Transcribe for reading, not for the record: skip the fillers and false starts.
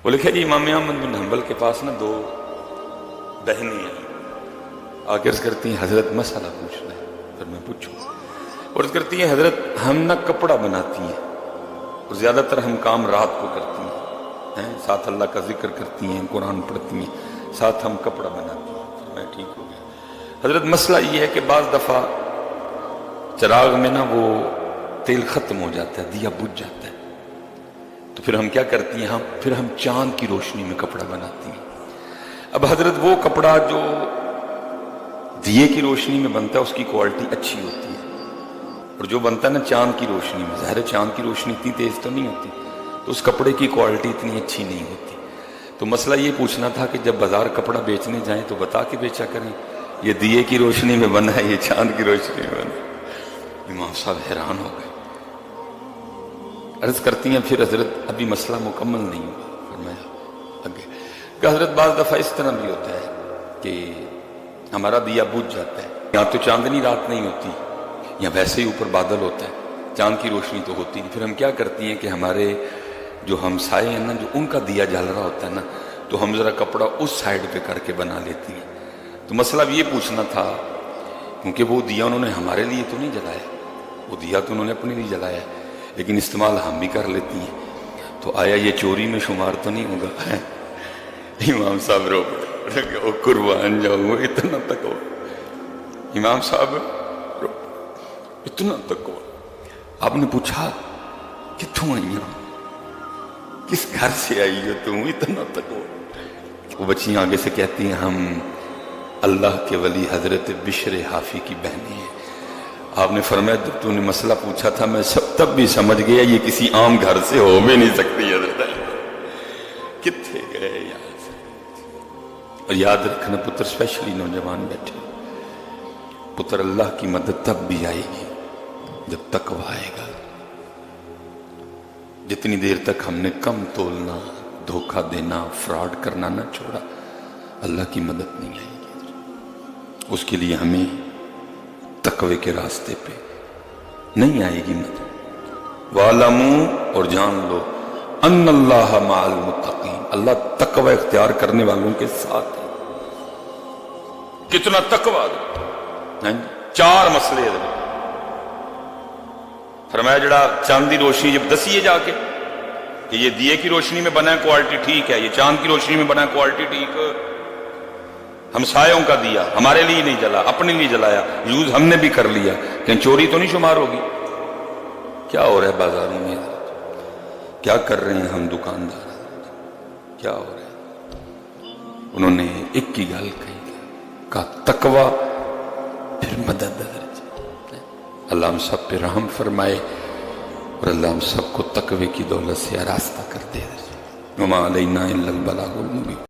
وہ لکھے جی امام احمد بن حنبل کے پاس نا دو بہنیں ہیں، آگے عرض کرتی ہیں حضرت مسئلہ پوچھنا ہے، پھر میں پوچھوں. اور عرض کرتی ہیں حضرت ہم نا کپڑا بناتی ہیں اور زیادہ تر ہم کام رات کو کرتی ہیں، ساتھ اللہ کا ذکر کرتی ہیں، قرآن پڑھتی ہیں، ساتھ ہم کپڑا بناتی ہیں. پھر میں ٹھیک ہو گیا. حضرت مسئلہ یہ ہے کہ بعض دفعہ چراغ میں نا وہ تیل ختم ہو جاتا ہے، دیا بجھ جاتا ہے، تو پھر ہم کیا کرتی ہیں، پھر ہم چاند کی روشنی میں کپڑا بناتی ہیں. اب حضرت وہ کپڑا جو دیے کی روشنی میں بنتا ہے اس کی کوالٹی اچھی ہوتی ہے، اور جو بنتا ہے نا چاند کی روشنی میں، ظاہر ہے چاند کی روشنی اتنی تیز تو نہیں ہوتی، تو اس کپڑے کی کوالٹی اتنی اچھی نہیں ہوتی. تو مسئلہ یہ پوچھنا تھا کہ جب بازار کپڑا بیچنے جائیں تو بتا کے بیچا کریں، یہ دیے کی روشنی میں بنا ہے، یہ چاند کی روشنی میں بنا ہے. امام صاحب حیران ہو گئے. عرض کرتی ہیں پھر حضرت ابھی مسئلہ مکمل نہیں ہوا. فرمایا آگے کہ حضرت بعض دفعہ اس طرح بھی ہوتا ہے کہ ہمارا دیا بجھ جاتا ہے، یہاں تو چاندنی رات نہیں ہوتی، یا ویسے ہی اوپر بادل ہوتا ہے، چاند کی روشنی تو ہوتی نہیں. پھر ہم کیا کرتی ہیں کہ ہمارے جو ہمسائے ہیں نا، جو ان کا دیا جل رہا ہوتا ہے نا، تو ہم ذرا کپڑا اس سائیڈ پہ کر کے بنا لیتی ہیں. تو مسئلہ اب یہ پوچھنا تھا، کیونکہ وہ دیا انہوں نے ہمارے لیے تو نہیں جلایا، وہ دیا تو انہوں نے اپنے لیے جلایا، لیکن استعمال ہم بھی کر لیتی ہیں، تو آیا یہ چوری میں شمار تو نہیں ہوگا؟ امام صاحب رو پڑے، او قربان جاؤں، اتنا تقوی. امام صاحب رو، اتنا تقوی. آپ نے پوچھا کتوں آئی ہوں، کس گھر سے آئی ہو تم، اتنا تقوی. وہ بچیاں آگے سے کہتی ہیں ہم اللہ کے ولی حضرت بشر حافی کی بہنیں ہیں. آپ نے فرمایا جب تو نے مسئلہ پوچھا تھا میں تب بھی سمجھ گیا یہ کسی عام گھر سے ہو بھی نہیں سکتی. حضرت کتنے گئے یاد. اور یاد رکھنا پتر، اسپیشلی نوجوان بیٹھے، پتر اللہ کی مدد تب بھی آئے گی جب تقوی آئے گا. جتنی دیر تک ہم نے کم تولنا، دھوکہ دینا، فراڈ کرنا نہ چھوڑا، اللہ کی مدد نہیں آئے گی. اس کے لیے ہمیں تقوی کے راستے پہ نہیں آئے گی مدد. وَعْلَمُوا، اور جان لو، ان اللہ مع المتقین، اللہ تقوی اختیار کرنے والوں کے ساتھ ہے. کتنا تقوی. 4 مسئلے ہیں. فرمایا جڑا چاندی روشنی جب دسیے جا کے کہ یہ دیے کی روشنی میں بنا ہے کوالٹی ٹھیک ہے، یہ چاند کی روشنی میں بنا ہے کوالٹی ٹھیک. ہمسایوں کا دیا ہمارے لیے نہیں جلا، اپنے لیے جلایا، یوز ہم نے بھی کر لیا، کہیں چوری تو نہیں شمار ہوگی؟ کیا ہو رہا ہے بازاروں میں؟ کیا کر رہے ہیں ہم دکاندار؟ کیا ہو رہا ہے؟ انہوں نے ایک کی گل کہا تقوی پھر مدد. اللہ ہم سب پہ رحم فرمائے اور اللہ ہم سب کو تقوی کی دولت سے آراستہ کر دے. وما علینا الا البلاغ المبین.